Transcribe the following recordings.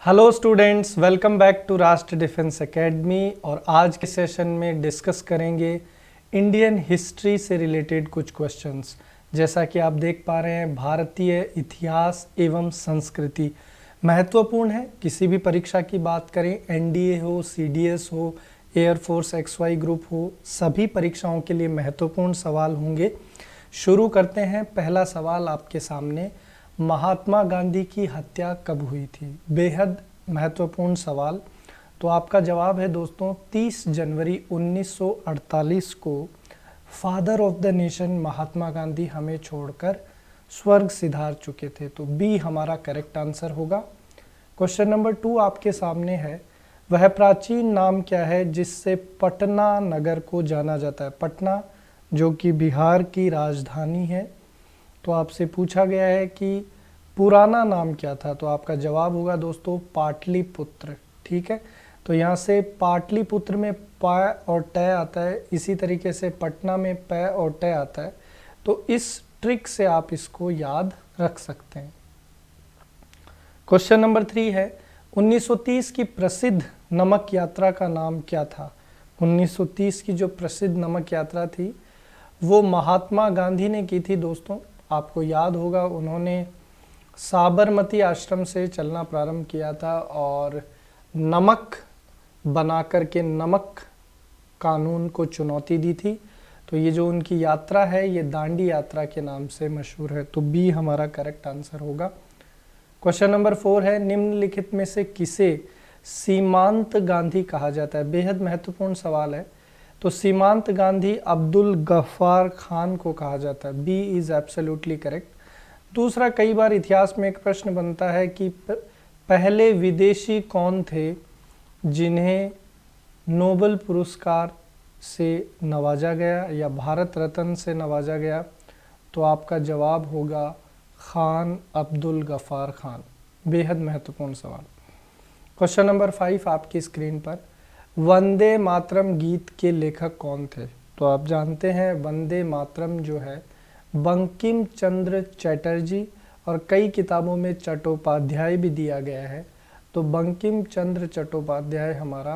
Hello students, welcome back to Rashtra defence academy. और आज के सेशन में डिस्कस करेंगे इंडियन हिस्ट्री से रिलेटेड कुछ क्वेश्चंस। जैसा कि आप देख पा रहे हैं, भारतीय इतिहास एवं संस्कृति महत्वपूर्ण है। किसी भी परीक्षा की बात करें, एनडीए हो, सीडीएस हो, एयरफोर्स एक्सवाई ग्रुप हो, सभी परीक्षाओं के लिए महत्वपूर्ण सवाल होंगे। शुरू करते हैं। पहला सवाल आपके सामने, महात्मा गांधी की हत्या कब हुई थी? बेहद महत्वपूर्ण सवाल। तो आपका जवाब है दोस्तों 30 जनवरी 1948 को father of the nation Mahatma Gandhi हमें छोड़कर स्वर्ग सिधार चुके थे। तो बी हमारा करेक्ट आंसर होगा। क्वेश्चन नंबर 2 आपके सामने है, वह प्राचीन नाम क्या है जिससे पटना नगर को जाना जाता है? पटना जो कि बिहार की राजधानी है। तो आपसे पूछा गया है कि पुराना नाम क्या था? तो आपका जवाब होगा दोस्तों पाटलिपुत्र। ठीक है, तो यहाँ से पाटलिपुत्र में प और ट आता है, इसी तरीके से पटना में प और ट आता है। तो इस ट्रिक से आप इसको याद रख सकते हैं। क्वेश्चन नंबर 3 है, 1930 की प्रसिद्ध नमक यात्रा का नाम क्या था? 1930 की जो प्रसिद्ध नमक यात्रा थी वो महात्मा गांधी ने की थी दोस्तों। आपको याद होगा, उन्होंने साबरमती आश्रम से चलना प्रारंभ किया था और नमक बना करके नमक कानून को चुनौती दी थी। तो ये जो उनकी यात्रा है ये दांडी यात्रा के नाम से मशहूर है। तो बी हमारा करेक्ट आंसर होगा। क्वेश्चन नंबर 4 है, निम्नलिखित में से किसे सीमांत गांधी कहा जाता है? बेहद महत्वपूर्ण सवाल है। तो सीमांत गांधी अब्दुल गफ्फार खान को कहा जाता है। B is absolutely correct. दूसरा, कई बार इतिहास में एक प्रश्न बनता है कि पहले विदेशी कौन थे जिन्हें नोबेल पुरस्कार से नवाजा गया या भारत रत्न से नवाजा गया? तो आपका जवाब होगा खान अब्दुल गफ्फार खान। बेहद महत्वपूर्ण सवाल। क्वेश्चन नंबर 5 आपकी स्क्रीन पर, वंदे मातरम गीत के लेखक कौन थे? तो आप जानते हैं वंदे मातरम जो है बंकिम चंद्र चटर्जी, और कई किताबों में चट्टोपाध्याय भी दिया गया है। तो बंकिम चंद्र चट्टोपाध्याय हमारा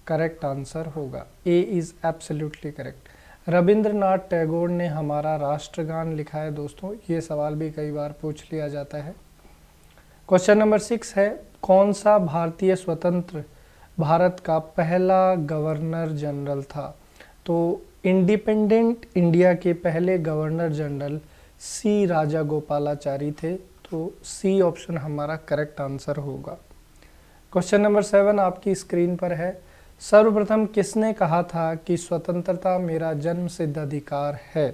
करेक्ट आंसर होगा। A is absolutely correct. Rabindranath Tagore ने हमारा राष्ट्रगान लिखा है दोस्तों। ये सवाल भी कई बार पूछ लिया जाता है। क्वेश्चन नंबर 6 है, कौन सा भारतीय स्वतंत्र भारत का पहला गवर्नर जनरल था? तो इंडिपेंडेंट इंडिया के पहले गवर्नर जनरल सी राजागोपालाचारी थे। तो सी ऑप्शन हमारा करेक्ट आंसर होगा। क्वेश्चन नंबर 7 आपकी स्क्रीन पर है, सर्वप्रथम किसने कहा था कि स्वतंत्रता मेरा जन्म सिद्ध अधिकार है?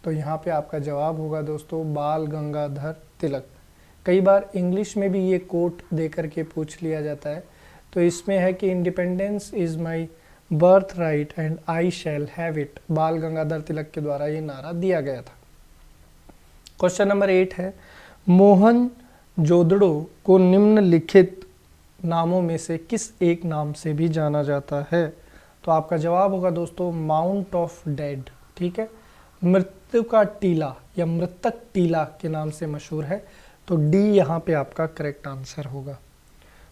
तो यहाँ पे आपका जवाब होगा दोस्तों बाल गंगाधर तिलक। कई बार इंग्लिश में भी ये कोट दे करके पूछ लिया जाता है। तो इसमें है कि independence is my birth right and I shall have it. बाल गंगाधर तिलक के द्वारा ये नारा दिया गया था। क्वेश्चन नंबर 8 है, मोहन जोदड़ो को निम्नलिखित नामों में से किस एक नाम से भी जाना जाता है? तो आपका जवाब होगा दोस्तों माउंट ऑफ डेड। ठीक है, मृत्यु का टीला या मृतक टीला के नाम से मशहूर है। तो डी यहाँ पे आपका करेक्ट आंसर होगा।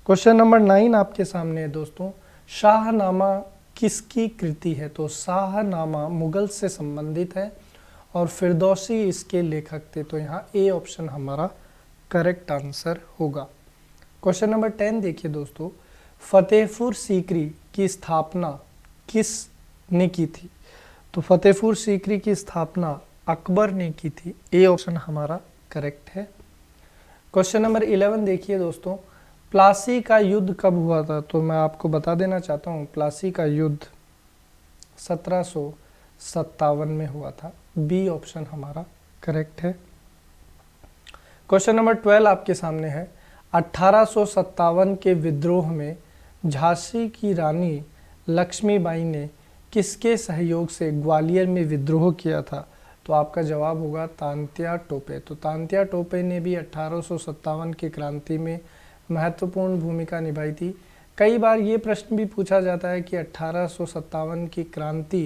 क्वेश्चन नंबर 9 आपके सामने है दोस्तों, शाहनामा किसकी कृति है? तो शाहनामा मुगल से संबंधित है और फिरदौसी इसके लेखक थे। तो यहाँ ए ऑप्शन हमारा करेक्ट आंसर होगा। क्वेश्चन नंबर 10 देखिए दोस्तों, फतेहपुर सीकरी की स्थापना किसने की थी? तो फतेहपुर सीकरी की स्थापना अकबर ने की थी। ए ऑप्शन हमारा करेक्ट है। क्वेश्चन नंबर 11 देखिए दोस्तों, प्लासी का युद्ध कब हुआ था? तो मैं आपको बता देना चाहता हूँ, प्लासी का युद्ध 1757 में हुआ था। बी ऑप्शन हमारा करेक्ट है। क्वेश्चन नंबर 12 आपके सामने है, 1857 के विद्रोह में झांसी की रानी लक्ष्मीबाई ने किसके सहयोग से ग्वालियर में विद्रोह किया था? तो आपका जवाब होगा तांत्या टोपे। तो तांत्या टोपे ने भी 1857 की क्रांति में महत्वपूर्ण भूमिका निभाई थी। कई बार ये प्रश्न भी पूछा जाता है कि 1857 की क्रांति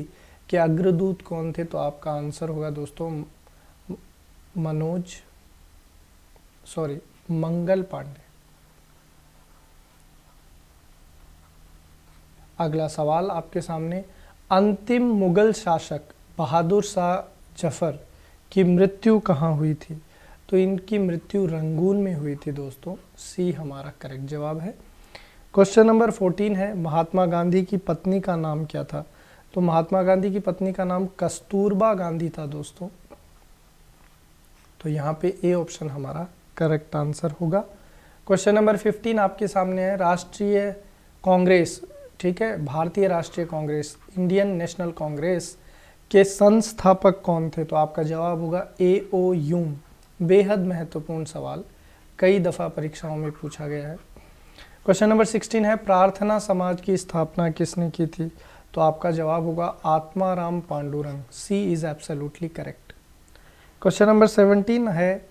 के अग्रदूत कौन थे? तो आपका आंसर होगा दोस्तों मंगल पांडे। अगला सवाल आपके सामने, अंतिम मुगल शासक बहादुर शाह जफर की मृत्यु कहाँ हुई थी? तो इनकी मृत्यु रंगून में हुई थी दोस्तों, सी हमारा करेक्ट जवाब है। क्वेश्चन नंबर 14 है, महात्मा गांधी की पत्नी का नाम क्या था? तो महात्मा गांधी की पत्नी का नाम कस्तूरबा गांधी था दोस्तों। तो यहाँ पे ए ऑप्शन हमारा करेक्ट आंसर होगा। क्वेश्चन नंबर 15 आपके सामने है, राष्ट्रीय कांग्रेस, ठीक है, भारतीय राष्ट्रीय कांग्रेस, इंडियन नेशनल कांग्रेस के संस्थापक कौन थे? तो आपका जवाब होगा A.O. ह्यूम। बेहद महत्वपूर्ण सवाल, कई दफ़ा परीक्षाओं में पूछा गया है। क्वेश्चन नंबर 16 है, प्रार्थना समाज की स्थापना किसने की थी? तो आपका जवाब होगा Atmaram Pandurang, C is absolutely correct. Question number 17 है,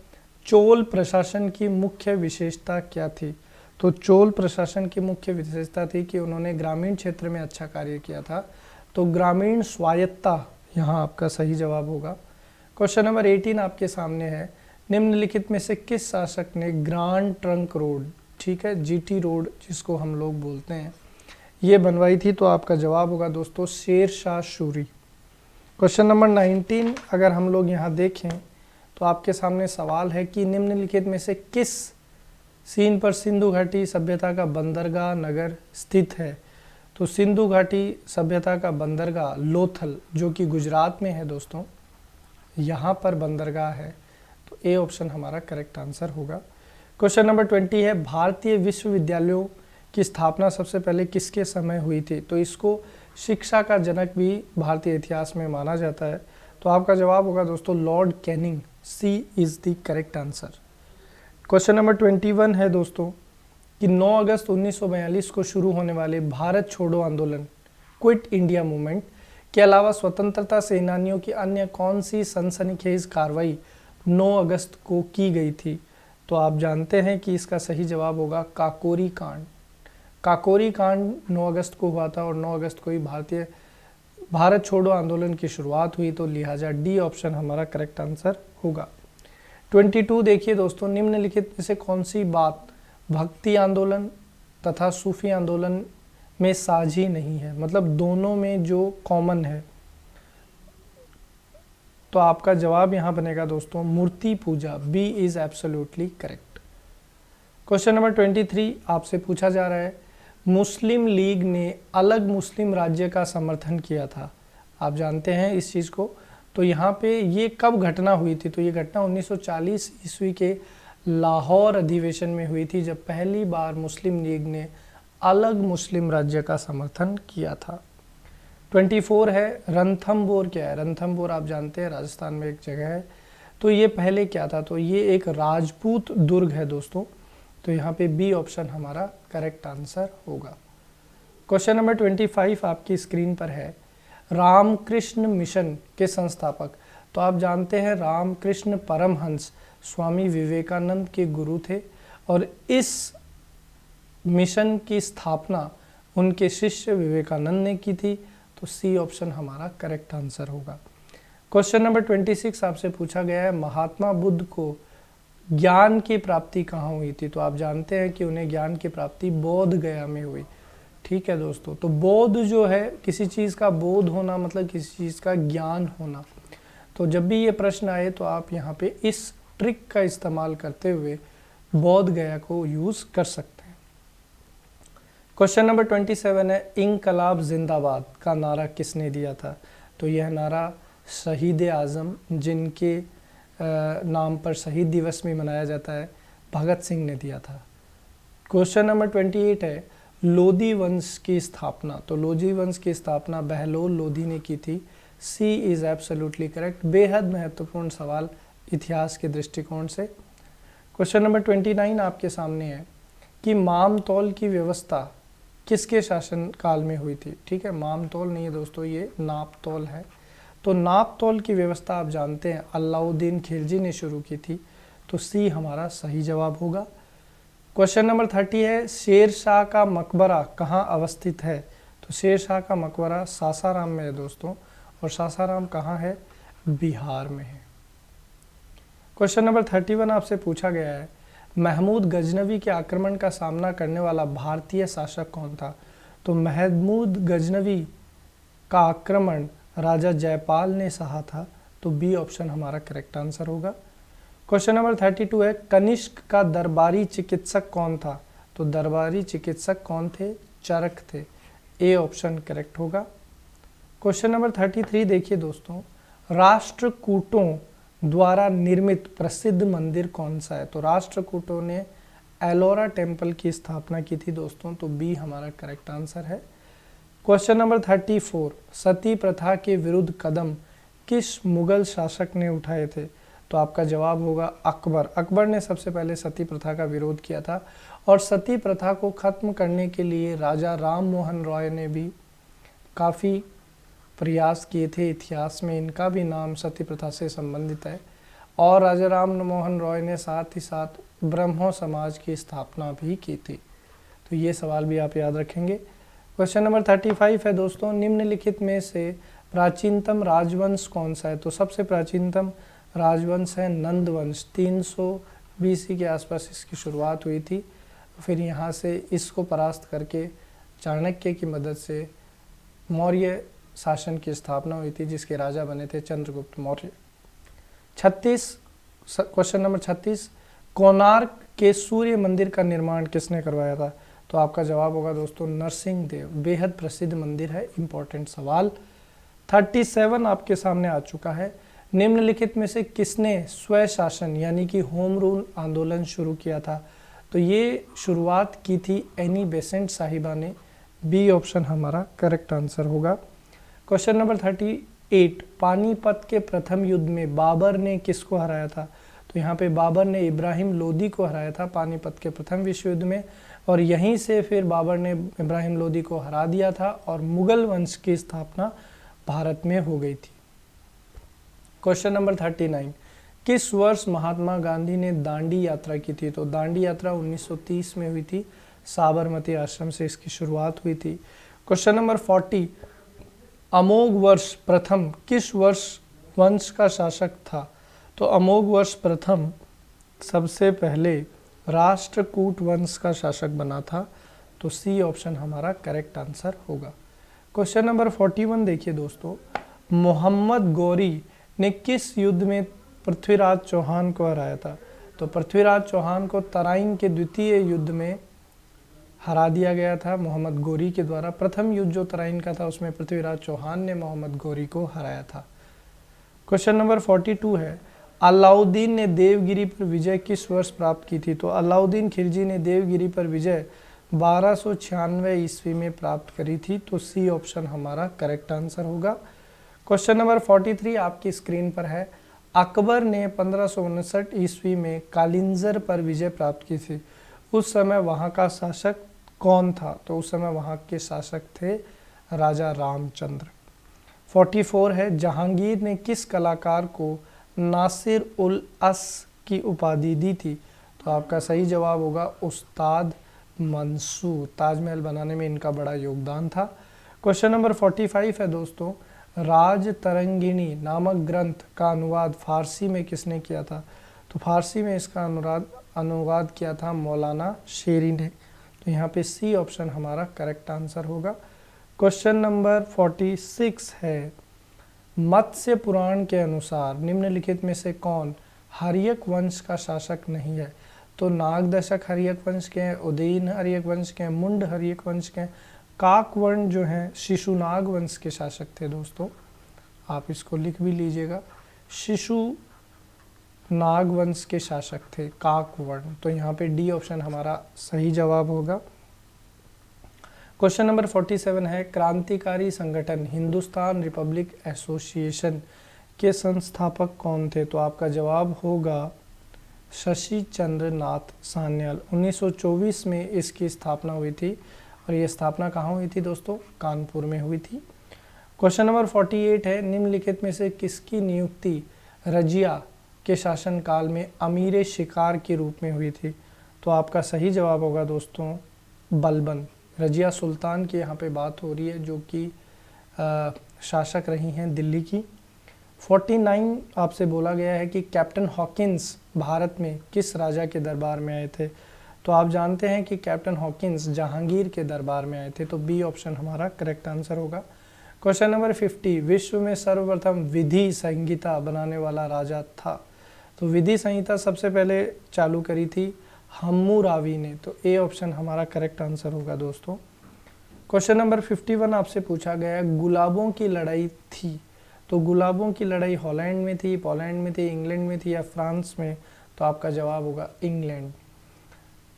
चोल प्रशासन की मुख्य विशेषता क्या थी? तो चोल प्रशासन की मुख्य विशेषता थी कि उन्होंने ग्रामीण क्षेत्र में अच्छा कार्य किया था। तो ग्रामीण स्वायत्तता यहाँ आपका सही जवाब होगा। क्वेश्चन नंबर 18 आपके सामने है, निम्नलिखित में से किस शासक ने ग्रांड ट्रंक रोड, ठीक है, जीटी रोड जिसको हम लोग बोलते हैं, ये बनवाई थी? तो आपका जवाब होगा दोस्तों शेर शाह सूरी। क्वेश्चन नंबर 19 अगर हम लोग यहाँ देखें तो आपके सामने सवाल है कि निम्नलिखित में से किस सीन पर सिंधु घाटी सभ्यता का बंदरगाह नगर स्थित है? तो सिंधु घाटी सभ्यता का बंदरगाह लोथल, जो कि गुजरात में है दोस्तों, यहाँ पर बंदरगाह है। तो ए ऑप्शन हमारा करेक्ट आंसर होगा। क्वेश्चन नंबर 20 है, भारतीय विश्वविद्यालयों की स्थापना सबसे पहले किसके समय हुई थी? तो इसको शिक्षा का जनक भी भारतीय इतिहास में माना जाता है। तो आपका जवाब होगा दोस्तों Lord Canning, C is the correct answer. Question number 21 है दोस्तों कि 9 अगस्त 1942 को शुरू होने वाले भारत छोड़ो आंदोलन, क्विट इंडिया मूवमेंट के अलावा स्वतंत्रता सेनानियों की अन्य कौन सी सनसनीखेज कार्रवाई 9 अगस्त को की गई थी? तो आप जानते हैं कि इसका सही जवाब होगा काकोरी कांड। काकोरी कांड 9 अगस्त को हुआ था और 9 अगस्त को ही भारत छोड़ो आंदोलन की शुरुआत हुई। तो लिहाजा डी ऑप्शन हमारा करेक्ट आंसर होगा। 22 देखिए दोस्तों, निम्नलिखित में से कौन सी बात भक्ति आंदोलन तथा सूफी आंदोलन में साझी नहीं है, मतलब दोनों में जो कॉमन है? तो आपका जवाब यहाँ बनेगा दोस्तों मूर्ति पूजा, B is absolutely correct. Question number 23 आपसे पूछा जा रहा है, मुस्लिम लीग ने अलग मुस्लिम राज्य का समर्थन किया था, आप जानते हैं इस चीज़ को। तो यहाँ पे ये कब घटना हुई थी? तो ये घटना 1940 ईस्वी के लाहौर अधिवेशन में हुई थी, जब पहली बार मुस्लिम लीग ने अलग मुस्लिम राज्य का समर्थन किया था। 24 है, रणथंबोर क्या है? रणथंबोर आप जानते हैं राजस्थान में एक जगह है। तो ये पहले क्या था? तो ये एक राजपूत दुर्ग है दोस्तों। तो यहाँ पे बी ऑप्शन हमारा करेक्ट आंसर होगा। क्वेश्चन नंबर 25 आपकी स्क्रीन पर है, रामकृष्ण मिशन के संस्थापक। तो आप जानते हैं रामकृष्ण परमहंस स्वामी विवेकानंद के गुरु थे और इस मिशन की स्थापना उनके शिष्य विवेकानंद ने की थी। तो सी ऑप्शन हमारा करेक्ट आंसर होगा। क्वेश्चन नंबर 26 आपसे पूछा गया है, महात्मा बुद्ध को ज्ञान की प्राप्ति कहाँ हुई थी? तो आप जानते हैं कि उन्हें ज्ञान की प्राप्ति बोध गया में हुई। ठीक है दोस्तों, तो बोध जो है किसी चीज़ का बोध होना मतलब किसी चीज़ का ज्ञान होना। तो जब भी ये प्रश्न आए तो आप यहाँ पे इस ट्रिक का इस्तेमाल करते हुए बोध गया को यूज़ कर सकते हैं। क्वेश्चन नंबर 27 है, इंकलाब जिंदाबाद का नारा किसने दिया था? तो यह नारा शहीद आज़म, जिनके नाम पर शहीद दिवस में मनाया जाता है, भगत सिंह ने दिया था। क्वेश्चन नंबर 28 है, लोधी वंश की स्थापना। तो लोधी वंश की स्थापना बहलोल लोधी ने की थी। सी इज़ एब्सोल्युटली करेक्ट। बेहद महत्वपूर्ण सवाल इतिहास के दृष्टिकोण से। क्वेश्चन नंबर 29 आपके सामने है कि मामतौल की व्यवस्था किसके शासन काल में हुई थी? ठीक है, मामतौल नहीं है दोस्तों, ये नापतौल है। तो नापतौल की व्यवस्था आप जानते हैं अलाउद्दीन खिलजी ने शुरू की थी। तो सी हमारा सही जवाब होगा। क्वेश्चन नंबर 30 है, शेर शाह का मकबरा कहाँ अवस्थित है? तो शेर शाह का मकबरा सासाराम में है दोस्तों, और सासाराम कहाँ है? बिहार में है। क्वेश्चन नंबर 31 आपसे पूछा गया है, महमूद गजनवी के आक्रमण का सामना करने वाला भारतीय शासक कौन था? तो महमूद गजनवी का आक्रमण राजा जयपाल ने सहा था, तो बी ऑप्शन हमारा करेक्ट आंसर होगा। क्वेश्चन नंबर 32 है, कनिष्क का दरबारी चिकित्सक कौन था? तो दरबारी चिकित्सक कौन थे? चरक थे। ए ऑप्शन करेक्ट होगा। क्वेश्चन नंबर 33 देखिए दोस्तों, राष्ट्रकूटों द्वारा निर्मित प्रसिद्ध मंदिर कौन सा है? तो राष्ट्रकूटों ने एलोरा टेम्पल की स्थापना की थी दोस्तों, तो बी हमारा करेक्ट आंसर है। क्वेश्चन नंबर 34, सती प्रथा के विरुद्ध कदम किस मुगल शासक ने उठाए थे? तो आपका जवाब होगा अकबर। अकबर ने सबसे पहले सती प्रथा का विरोध किया था और सती प्रथा को खत्म करने के लिए राजा राम मोहन रॉय ने भी काफ़ी प्रयास किए थे। इतिहास में इनका भी नाम सती प्रथा से संबंधित है और राजा राम मोहन रॉय ने साथ ही साथ ब्रह्मो समाज की स्थापना भी की थी। तो ये सवाल भी आप याद रखेंगे। क्वेश्चन नंबर 35 है दोस्तों, निम्नलिखित में से प्राचीनतम राजवंश कौन सा है? तो सबसे प्राचीनतम राजवंश है नंद वंश। 300 BC के आसपास इसकी शुरुआत हुई थी, फिर यहाँ से इसको परास्त करके चाणक्य की मदद से मौर्य शासन की स्थापना हुई थी, जिसके राजा बने थे चंद्रगुप्त मौर्य। 36 क्वेश्चन नंबर 36, कोणार्क के सूर्य मंदिर का निर्माण किसने करवाया था? तो आपका जवाब होगा दोस्तों नरसिंह देव। बेहद प्रसिद्ध मंदिर है, इंपॉर्टेंट सवाल। 37 आपके सामने आ चुका है, निम्नलिखित में से किसने स्वशासन यानी कि होम रूल आंदोलन शुरू किया था? तो ये शुरुआत की थी एनी बेसेंट साहिबा ने। बी ऑप्शन हमारा करेक्ट आंसर होगा। क्वेश्चन नंबर 38, पानीपत के प्रथम युद्ध में बाबर ने किसको हराया था? तो यहाँ पे बाबर ने इब्राहिम लोदी को हराया था पानीपत के प्रथम विश्व युद्ध में, और यहीं से फिर बाबर ने इब्राहिम लोदी को हरा दिया था और मुगल वंश की स्थापना भारत में हो गई थी। क्वेश्चन नंबर 39, किस वर्ष महात्मा गांधी ने दांडी यात्रा की थी? तो दांडी यात्रा 1930 में हुई थी, साबरमती आश्रम से इसकी शुरुआत हुई थी। क्वेश्चन नंबर 40, अमोघ वर्ष प्रथम किस वंश का शासक था? तो अमोघ वर्ष प्रथम सबसे पहले राष्ट्रकूट वंश का शासक बना था, तो सी ऑप्शन हमारा करेक्ट आंसर होगा। क्वेश्चन नंबर 41 देखिए दोस्तों, मोहम्मद गौरी ने किस युद्ध में पृथ्वीराज चौहान को हराया था? तो पृथ्वीराज चौहान को तराइन के द्वितीय युद्ध में हरा दिया गया था मोहम्मद गौरी के द्वारा। प्रथम युद्ध जो तराइन का था उसमें पृथ्वीराज चौहान ने मोहम्मद गौरी को हराया था। क्वेश्चन नंबर 42 है, अलाउद्दीन ने देवगिरी पर विजय किस वर्ष प्राप्त की थी? तो अलाउद्दीन खिलजी ने देवगिरी पर विजय 1296 ईस्वी में प्राप्त करी थी, तो सी ऑप्शन हमारा करेक्ट आंसर होगा। क्वेश्चन नंबर 43 आपकी स्क्रीन पर है, अकबर ने 1559 ईस्वी में कालिंजर पर विजय प्राप्त की थी, उस समय वहाँ का शासक कौन था? तो उस समय वहाँ के शासक थे राजा रामचंद्र। 44 है, जहांगीर ने किस कलाकार को नासिर उल अस की उपाधि दी थी? तो आपका सही जवाब होगा उस्ताद मंसूर। ताजमहल बनाने में इनका बड़ा योगदान था। क्वेश्चन नंबर 45 है दोस्तों, राज तरंगिणी नामक ग्रंथ का अनुवाद फारसी में किसने किया था? तो फारसी में इसका अनुवाद किया था मौलाना शेरी ने, तो यहाँ पे सी ऑप्शन हमारा करेक्ट आंसर होगा। क्वेश्चन नंबर 46 है, मत्स्य पुराण के अनुसार निम्नलिखित में से कौन हर्यक वंश का शासक नहीं है? तो नागदशक हर्यक वंश के हैं, उदयन हर्यक वंश के हैं, मुंड हर्यक वंश के हैं। काकवर्ण जो हैं शिशुनाग वंश के शासक थे दोस्तों, आप इसको लिख भी लीजिएगा, शिशु नाग वंश के शासक थे काकवर्ण, तो यहाँ पे डी ऑप्शन हमारा सही जवाब होगा। क्वेश्चन नंबर 47 है, क्रांतिकारी संगठन हिंदुस्तान रिपब्लिक एसोसिएशन के संस्थापक कौन थे? तो आपका जवाब होगा शशि चंद्र नाथ सान्याल। 1924 में इसकी स्थापना हुई थी और ये स्थापना कहाँ हुई थी दोस्तों? कानपुर में हुई थी। क्वेश्चन नंबर 48 है, निम्नलिखित में से किसकी नियुक्ति रजिया के शासनकाल में अमीर शिकार के रूप में हुई थी? तो आपका सही जवाब होगा दोस्तों बलबन। रजिया सुल्तान की यहाँ पे बात हो रही है, जो कि शासक रही हैं दिल्ली की। 49 आपसे बोला गया है कि कैप्टन हॉकिंस भारत में किस राजा के दरबार में आए थे? तो आप जानते हैं कि कैप्टन हॉकिंस जहांगीर के दरबार में आए थे, तो बी ऑप्शन हमारा करेक्ट आंसर होगा। क्वेश्चन नंबर 50, विश्व में सर्वप्रथम विधि संहिता बनाने वाला राजा था। तो विधि संहिता सबसे पहले चालू करी थी हम्मुराबी ने, तो ए ऑप्शन हमारा करेक्ट आंसर होगा दोस्तों। क्वेश्चन नंबर 51 आपसे पूछा गया गुलाबों की लड़ाई थी, तो गुलाबों की लड़ाई हॉलैंड में थी, पोलैंड में थी, इंग्लैंड में थी या फ्रांस में, तो आपका जवाब होगा इंग्लैंड।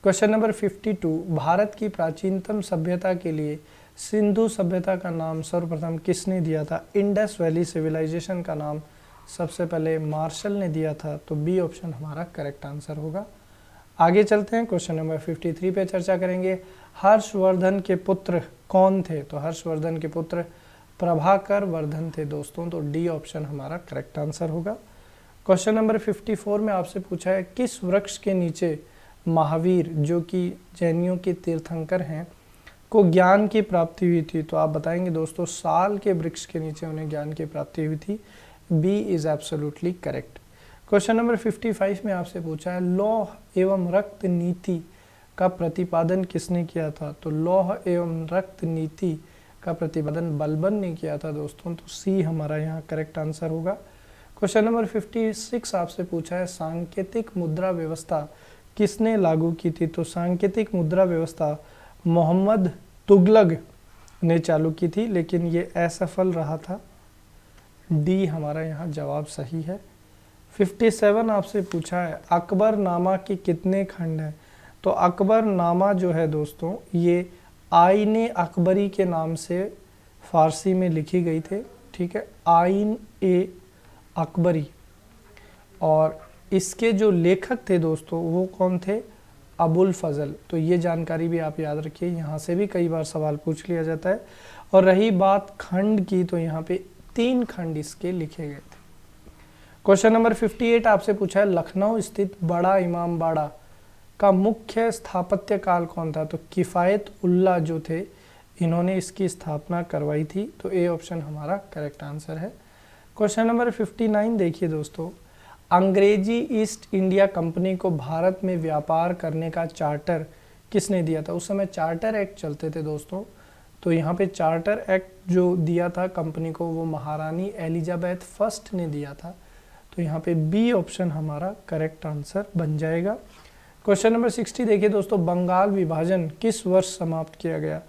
क्वेश्चन नंबर 52, भारत की प्राचीनतम सभ्यता के लिए सिंधु सभ्यता का नाम सर्वप्रथम किसने दिया था? इंडस वैली सिविलाइजेशन का नाम सबसे पहले मार्शल ने दिया था, तो बी ऑप्शन हमारा करेक्ट आंसर होगा। आगे चलते हैं, क्वेश्चन नंबर 53 पे चर्चा करेंगे। हर्षवर्धन के पुत्र कौन थे? तो हर्षवर्धन के पुत्र प्रभाकर वर्धन थे दोस्तों, तो डी ऑप्शन हमारा करेक्ट आंसर होगा। क्वेश्चन नंबर 54 में आपसे पूछा है किस वृक्ष के नीचे महावीर, जो कि जैनियों के तीर्थंकर हैं, को ज्ञान की प्राप्ति हुई थी? तो आप बताएंगे दोस्तों साल के वृक्ष के नीचे उन्हें ज्ञान की प्राप्ति हुई थी। B is absolutely correct. Question number 55 में आपसे पूछा है लौह एवं रक्त नीति का प्रतिपादन किसने किया था? तो लौह एवं रक्त नीति का प्रतिपादन बलबन ने किया था दोस्तों, तो सी हमारा यहाँ करेक्ट आंसर होगा। क्वेश्चन नंबर 56 आपसे पूछा है सांकेतिक मुद्रा व्यवस्था किसने लागू की थी? तो सांकेतिक मुद्रा व्यवस्था मोहम्मद तुगलक ने चालू की थी, लेकिन ये असफल रहा था। डी हमारा यहाँ जवाब सही है। 57 आपसे पूछा है अकबर नामा के कितने खंड हैं? तो अकबर नामा जो है दोस्तों ये आईने अकबरी के नाम से फारसी में लिखी गई थे, ठीक है, आइन ए अकबरी, और इसके जो लेखक थे दोस्तों वो कौन थे? अबुल फजल। तो ये जानकारी भी आप याद रखिए, यहाँ से भी कई बार सवाल पूछ लिया जाता है। और रही बात खंड की, तो यहाँ पे 3 खंड इसके लिखे गए थे। क्वेश्चन नंबर 58 आपसे पूछा है लखनऊ स्थित बड़ा इमाम बाड़ा का मुख्य स्थापत्य काल कौन था? तो किफ़ायत उल्लाह जो थे इन्होंने इसकी स्थापना करवाई थी, तो ए ऑप्शन हमारा करेक्ट आंसर है। क्वेश्चन नंबर 59 देखिए दोस्तों, अंग्रेजी ईस्ट इंडिया कंपनी को भारत में व्यापार करने का चार्टर किसने दिया था? उस समय चार्टर एक्ट चलते थे दोस्तों, तो यहाँ पे चार्टर एक्ट जो दिया था कंपनी को वो महारानी एलिजाबेथ फर्स्ट ने दिया था, तो यहाँ पे बी ऑप्शन हमारा करेक्ट आंसर बन जाएगा। क्वेश्चन नंबर 60 देखिए दोस्तों, बंगाल विभाजन किस वर्ष समाप्त किया गया?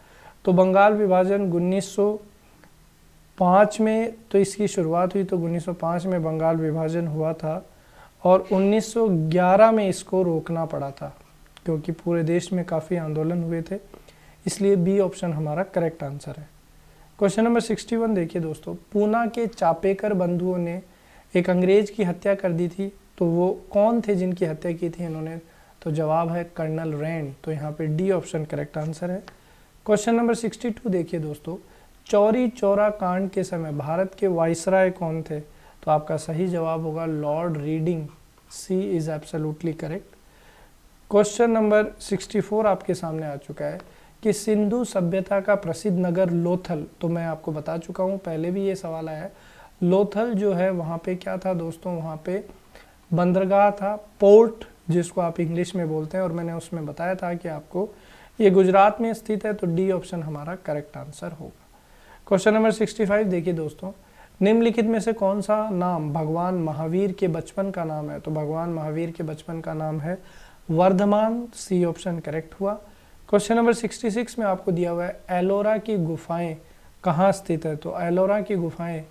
तो बंगाल विभाजन 1905 में तो इसकी शुरुआत हुई, तो 1905 में बंगाल विभाजन हुआ था और 1911 में इसको रोकना पड़ा था क्योंकि पूरे देश में काफ़ी आंदोलन हुए थे, इसलिए बी ऑप्शन हमारा करेक्ट आंसर है। क्वेश्चन नंबर 61 देखिए दोस्तों, पूना के चापेकर बंधुओं ने एक अंग्रेज की हत्या कर दी थी, तो वो कौन थे जिनकी हत्या की थी इन्होंने? तो जवाब है कर्नल रैंड, तो यहाँ पे डी ऑप्शन करेक्ट आंसर है। क्वेश्चन नंबर 62 देखिए दोस्तों, चौरी चौरा कांड के समय भारत के वाइसराय कौन थे? तो आपका सही जवाब होगा Lord Reading, C is absolutely correct. Question number 64 आपके सामने आ चुका है कि सिंधु सभ्यता का प्रसिद्ध नगर लोथल, तो मैं आपको बता चुका हूँ, पहले भी ये सवाल आया है। लोथल जो है वहाँ पे क्या था दोस्तों, वहाँ पे बंदरगाह था, पोर्ट जिसको आप इंग्लिश में बोलते हैं, और मैंने उसमें बताया था कि आपको ये गुजरात में स्थित है, तो डी ऑप्शन हमारा करेक्ट आंसर होगा। क्वेश्चन नंबर 65 देखिए दोस्तों, निम्नलिखित में से कौन सा नाम भगवान महावीर के बचपन का नाम है? तो भगवान महावीर के बचपन का नाम है वर्धमान, सी ऑप्शन करेक्ट हुआ। क्वेश्चन नंबर 66 में आपको दिया हुआ है एलोरा की गुफाएं कहाँ स्थित है? तो एलोरा की गुफाएं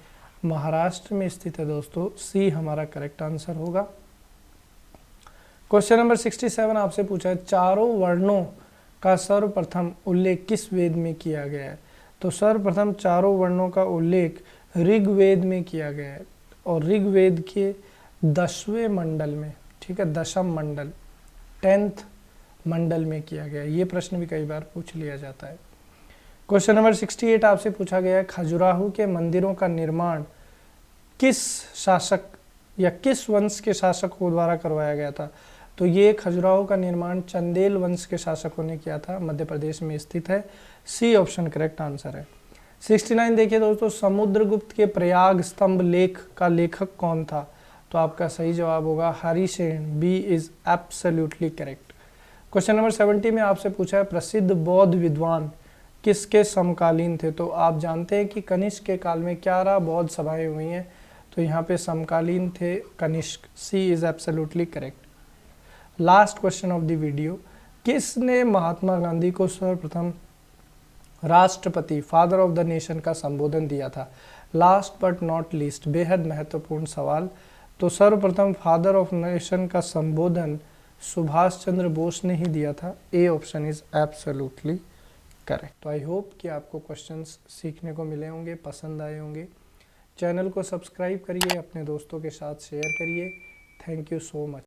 महाराष्ट्र में स्थित है दोस्तों, सी हमारा करेक्ट आंसर होगा। क्वेश्चन नंबर 67 आपसे पूछा है चारों वर्णों का सर्वप्रथम उल्लेख किस वेद में किया गया है? तो सर्वप्रथम चारों वर्णों का उल्लेख ऋग्वेद में किया गया है, और ऋग्वेद के 10वें मंडल में, ठीक है, 10म मंडल 10th मंडल में किया गया है। ये प्रश्न भी कई बार पूछ लिया जाता है। क्वेश्चन नंबर 68 आपसे पूछा गया है खजुराहो के मंदिरों का निर्माण किस शासक या किस वंश के शासकों द्वारा करवाया गया था? तो ये खजुराहो का निर्माण चंदेल वंश के शासकों ने किया था, मध्य प्रदेश में स्थित है, सी ऑप्शन करेक्ट आंसर है। 69 देखिए दोस्तों, समुद्रगुप्त के प्रयाग स्तंभ लेख का लेखक कौन था? तो आपका सही जवाब होगा Harisena, B is absolutely correct. Question number 70 में आपसे पूछा है प्रसिद्ध बौद्ध विद्वान किसके समकालीन थे। तो आप जानते हैं कि कनिष्क के काल में 11 बौद्ध सभाएं हुई हैं, तो यहाँ पे समकालीन थे Kanishka. C is absolutely correct. Last question of the video, किसने महात्मा गांधी को सर्वप्रथम राष्ट्रपति फादर ऑफ द नेशन का संबोधन दिया था। लास्ट बट नॉट लीस्ट, बेहद महत्वपूर्ण सवाल। तो सर्वप्रथम फादर ऑफ नेशन का संबोधन सुभाष चंद्र बोस ने ही दिया था। A option is absolutely correct. तो आई होप कि आपको क्वेश्चंस सीखने को मिले होंगे, पसंद आए होंगे। चैनल को सब्सक्राइब करिए, अपने दोस्तों के साथ शेयर करिए। Thank you so much.